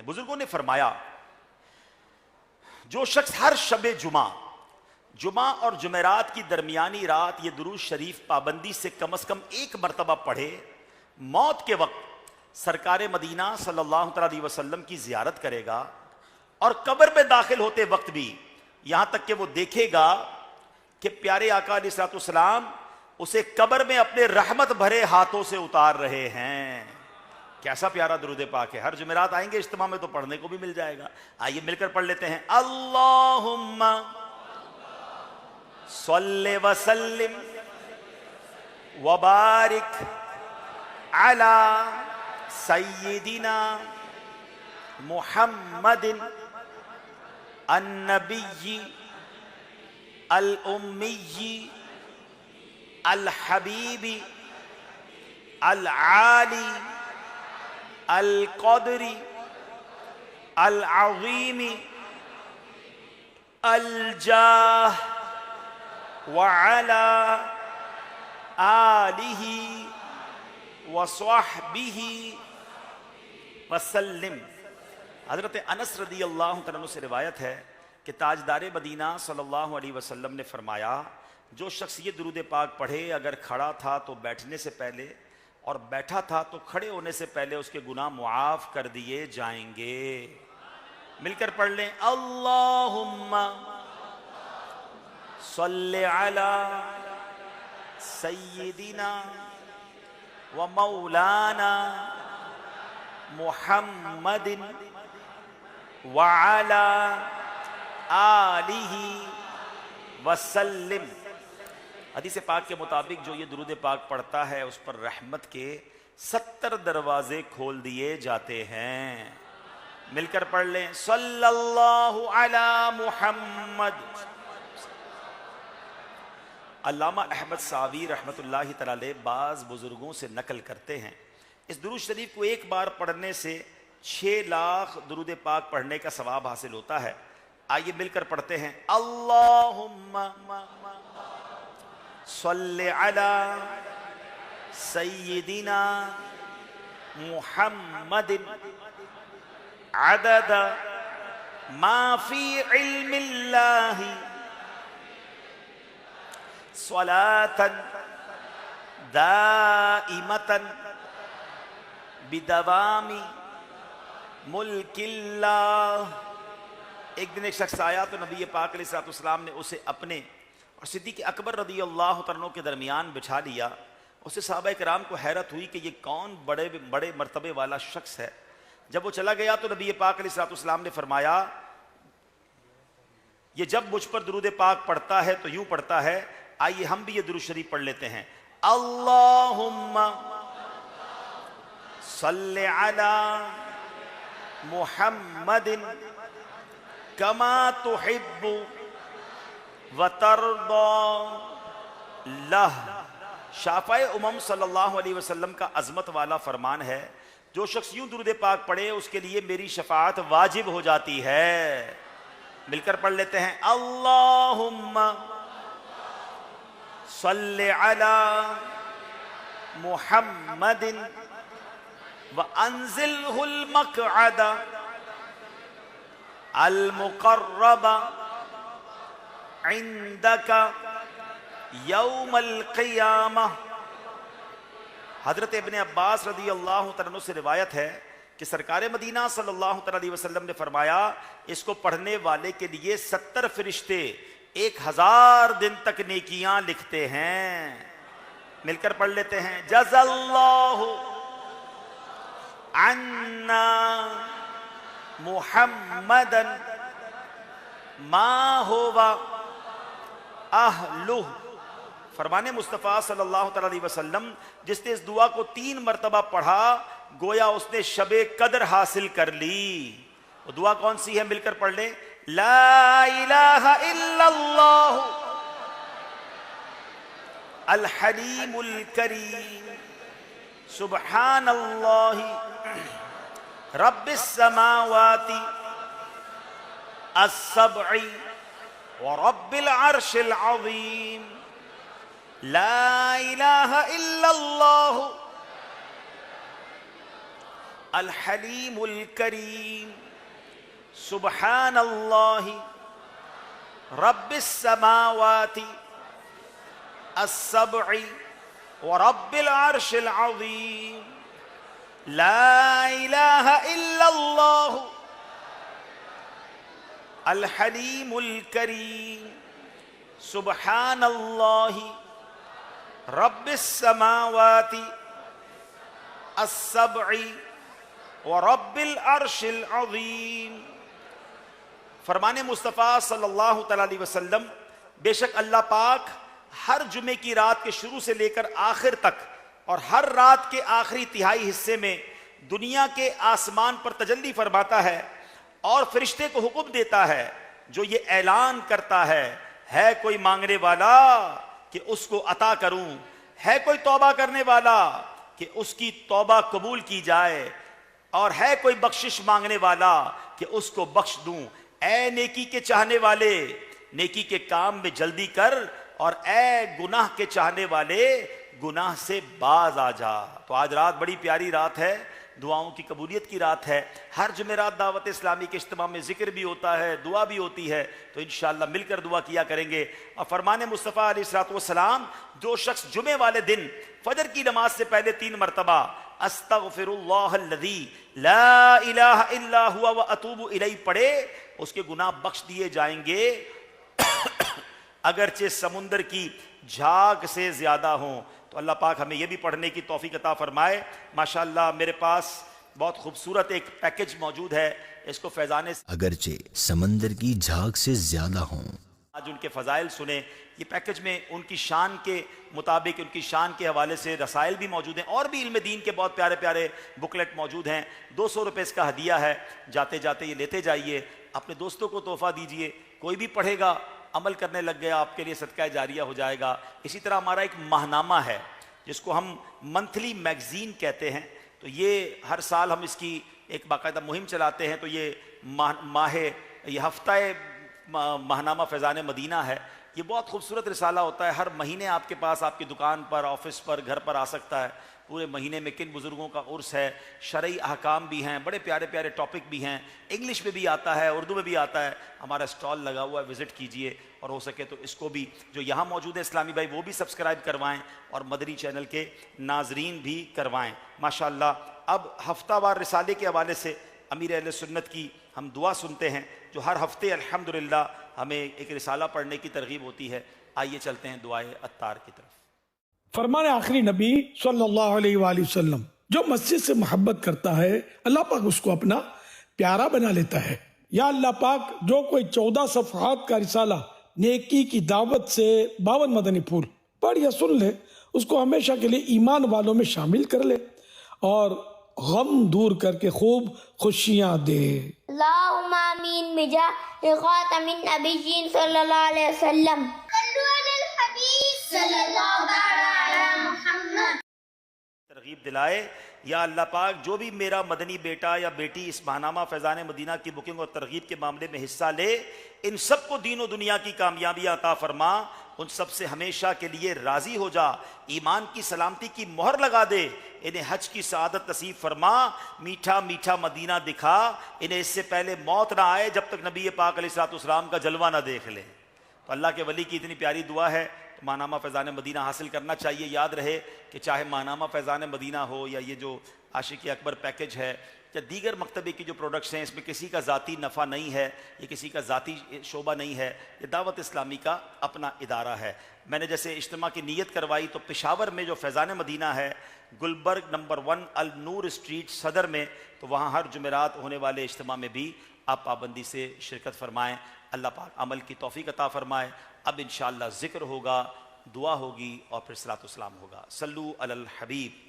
بزرگوں نے فرمایا جو شخص ہر شب جمعہ اور جمعرات کی درمیانی رات یہ درود شریف پابندی سے کم از کم ایک مرتبہ پڑھے، موت کے وقت سرکار مدینہ صلی اللہ علیہ وسلم کی زیارت کرے گا، اور قبر میں داخل ہوتے وقت بھی یہاں تک کہ وہ دیکھے گا کہ پیارے آقا علیہ الصلوۃ والسلام اسے قبر میں اپنے رحمت بھرے ہاتھوں سے اتار رہے ہیں۔ کیسا پیارا درود پاک ہے، ہر جمعرات آئیں گے اجتماع میں تو پڑھنے کو بھی مل جائے گا۔ آئیے مل کر پڑھ لیتے ہیں۔ اللہم صلی وسلم وبارک علی سیدنا محمد النبی الامی الحبیب العالی القدر العظیم الجاہ وعلی آلہ وصحبہ وسلم۔ حضرت انس رضی اللہ عنہ سے روایت ہے کہ تاجدار مدینہ صلی اللہ علیہ وسلم نے فرمایا جو شخص یہ درود پاک پڑھے، اگر کھڑا تھا تو بیٹھنے سے پہلے اور بیٹھا تھا تو کھڑے ہونے سے پہلے اس کے گناہ معاف کر دیے جائیں گے۔ مل کر پڑھ لیں۔ اللہم صلی علی سیدنا و مولانا محمد وعلی آلہ وسلم۔ حدیث پاک کے مطابق جو یہ درود پاک پڑھتا ہے اس پر رحمت کے 70 دروازے کھول دیے جاتے ہیں۔ مل کر پڑھ لیں۔ صلی اللہ علی محمد۔ علامہ احمد ساوی رحمۃ اللہ تعالی بعض بزرگوں سے نقل کرتے ہیں اس درود شریف کو ایک بار پڑھنے سے 6 لاکھ درود پاک پڑھنے کا ثواب حاصل ہوتا ہے۔ آئیے مل کر پڑھتے ہیں۔ اللہم صلی علی سیدنا محمد عدد ما فی علم اللہ صلاة دائمة بدوام ملک اللہ۔ ایک دن ایک شخص آیا تو نبی پاک علیہ الصلوۃ والسلام نے اسے اپنے اور صدیق اکبر رضی اللہ عنہ کے درمیان بٹھا لیا۔ اسے صحابہ کرام کو حیرت ہوئی کہ یہ کون بڑے مرتبے والا شخص ہے۔ جب وہ چلا گیا تو نبی پاک علیہ الصلوۃ والسلام نے فرمایا یہ جب مجھ پر درود پاک پڑھتا ہے تو یوں پڑھتا ہے۔ آئیے ہم بھی یہ درود شریف پڑھ لیتے ہیں۔ اللہم صلی علی محمد کما تحب وترضى لہ۔ شافع امم صلی اللہ علیہ وسلم کا عظمت والا فرمان ہے جو شخص یوں درود پاک پڑھے اس کے لیے میری شفاعت واجب ہو جاتی ہے۔ مل کر پڑھ لیتے ہیں۔ اللہم صلی علی محمد وانزلہ المقعد المقرب عندک یوم القیامہ۔ حضرت ابن عباس رضی اللہ عنہ سے روایت ہے کہ سرکار مدینہ صلی اللہ علیہ وسلم نے فرمایا اس کو پڑھنے والے کے لیے 70 فرشتے 1000 دن تک نیکیاں لکھتے ہیں۔ مل کر پڑھ لیتے ہیں۔ جزا اللہ عنا محمدا ما ہوا اہلہ۔ فرمان مصطفیٰ صلی اللہ علیہ وسلم جس نے اس دعا کو 3 مرتبہ پڑھا گویا اس نے شب قدر حاصل کر لی۔ وہ دعا کون سی ہے؟ مل کر پڑھ لیں۔ لا الہ الا اللہ الحلیم الکریم سبحان اللہ رب السماوات السبع ورب العرش العظیم لا الہ الا اللہ الحلیم الکریم سبحان اللہ رب السماوات السبع ورب العرش العظیم لا الہ الا اللہ الحلیم الکریم سبحان اللہ رب السماوات السبع ورب العرش العظیم۔ فرمان مصطفیٰ صلی اللہ تعالیٰ علیہ وسلم، بے شک اللہ پاک ہر جمعے کی رات کے شروع سے لے کر آخر تک اور ہر رات کے آخری تہائی حصے میں دنیا کے آسمان پر تجلی فرماتا ہے اور فرشتے کو حکم دیتا ہے جو یہ اعلان کرتا ہے کوئی مانگنے والا کہ اس کو عطا کروں، ہے کوئی توبہ کرنے والا کہ اس کی توبہ قبول کی جائے، اور ہے کوئی بخشش مانگنے والا کہ اس کو بخش دوں۔ اے نیکی کے چاہنے والے، نیکی کے کام میں جلدی کر، اور اے گناہ کے چاہنے والے، گناہ سے باز آ جا۔ تو آج رات بڑی پیاری رات ہے، دعاؤں کی قبولیت کی رات ہے۔ ہر جمعرات دعوت اسلامی کے اجتماع میں ذکر بھی ہوتا ہے، دعا بھی ہوتی ہے، تو انشاءاللہ مل کر دعا کیا کریں گے۔ اور فرمان مصطفیٰ علیہ الصلوۃ والسلام، جو شخص جمعے والے دن فجر کی نماز سے پہلے 3 مرتبہ استغفر اللہ الذی لا الہ الا ہوا واتوب الیہ پڑھے، اس کے گناہ بخش دیے جائیں گے اگرچہ سمندر کی جھاگ سے زیادہ ہوں۔ تو اللہ پاک ہمیں یہ بھی پڑھنے کی توفیق عطا فرمائے۔ ماشاءاللہ میرے پاس بہت خوبصورت ایک پیکج موجود ہے، اس کو فیضان اگرچہ سمندر کی جھاگ سے زیادہ ہوں۔ آج ان کے فضائل سنیں۔ یہ پیکج میں ان کی شان کے مطابق، ان کی شان کے حوالے سے رسائل بھی موجود ہیں، اور بھی علم دین کے بہت پیارے پیارے بکلیٹ موجود ہیں۔ 200 روپے اس کا ہدیہ ہے، جاتے جاتے یہ لیتے جائیے، اپنے دوستوں کو تحفہ دیجئے، کوئی بھی پڑھے گا عمل کرنے لگ گیا آپ کے لیے صدقہ جاریہ ہو جائے گا۔ اسی طرح ہمارا ایک ماہنامہ ہے جس کو ہم منتھلی میگزین کہتے ہیں، تو یہ ہر سال ہم اس کی ایک باقاعدہ مہم چلاتے ہیں۔ تو یہ یہ ہفتہ ماہنامہ فیضان مدینہ ہے۔ یہ بہت خوبصورت رسالہ ہوتا ہے، ہر مہینے آپ کے پاس، آپ کی دکان پر، آفس پر، گھر پر آ سکتا ہے۔ پورے مہینے میں کن بزرگوں کا عرس ہے، شرعی احکام بھی ہیں، بڑے پیارے پیارے ٹاپک بھی ہیں، انگلش میں بھی آتا ہے، اردو میں بھی آتا ہے۔ ہمارا اسٹال لگا ہوا ہے، وزٹ کیجئے، اور ہو سکے تو اس کو بھی جو یہاں موجود ہے اسلامی بھائی وہ بھی سبسکرائب کروائیں، اور مدری چینل کے ناظرین بھی کروائیں۔ ماشاءاللہ اب ہفتہ وار رسالے کے حوالے سے امیر اہل سنت کی ہم دعا سنتے ہیں، جو ہر ہفتے الحمدللہ ہمیں ایک رسالہ پڑھنے کی ترغیب ہوتی ہے۔ آئیے چلتے ہیں دعائے عطار کی طرف۔ فرمان آخری نبی صلی اللہ علیہ وآلہ وسلم، جو مسجد سے محبت کرتا ہے اللہ پاک اس کو اپنا پیارا بنا لیتا ہے۔ یا اللہ پاک، جو کوئی 14 صفحات کا رسالہ نیکی کی دعوت سے 52 مدنی پھول پڑھ یا سن لے، اس کو ہمیشہ کے لیے ایمان والوں میں شامل کر لے اور غم دور کر کے خوب خوشیاں دے۔ اللہم آمین بجاہ خاتم النبیین صلی اللہ علیہ وسلم۔ صلو علی الحبیب صلی اللہ علیہ محمد۔ ترغیب دلائے۔ یا اللہ پاک، جو بھی میرا مدنی بیٹا یا بیٹی اس ماہنامہ فیضان مدینہ کی بکنگ اور ترغیب کے معاملے میں حصہ لے، ان سب کو دین و دنیا کی کامیابیاں عطا فرما، ان سب سے ہمیشہ کے لیے راضی ہو جا، ایمان کی سلامتی کی مہر لگا دے، انہیں حج کی سعادت نصیب فرما، میٹھا میٹھا مدینہ دکھا، انہیں اس سے پہلے موت نہ آئے جب تک نبی پاک علیہ الصلوۃ والسلام کا جلوہ نہ دیکھ لیں۔ تو اللہ کے ولی کی اتنی پیاری دعا ہے، تو ماہنامہ فیضان مدینہ حاصل کرنا چاہیے۔ یاد رہے کہ چاہے ماہنامہ فیضان مدینہ ہو یا یہ جو عاشق اکبر پیکج ہے یا دیگر مکتبے کی جو پروڈکٹس ہیں، اس میں کسی کا ذاتی نفع نہیں ہے، یہ کسی کا ذاتی شعبہ نہیں ہے، یہ دعوت اسلامی کا اپنا ادارہ ہے۔ میں نے جیسے اجتماع کی نیت کروائی تو پشاور میں جو فیضان مدینہ ہے، گلبرگ نمبر 1 النور اسٹریٹ صدر میں، تو وہاں ہر جمعرات ہونے والے اجتماع میں بھی آپ پابندی سے شرکت فرمائیں۔ اللہ پاک عمل کی توفیق عطا فرمائے۔ اب انشاءاللہ ذکر ہوگا، دعا ہوگی، اور پھر صلاۃ و سلام ہوگا۔ صلو علی الحبیب۔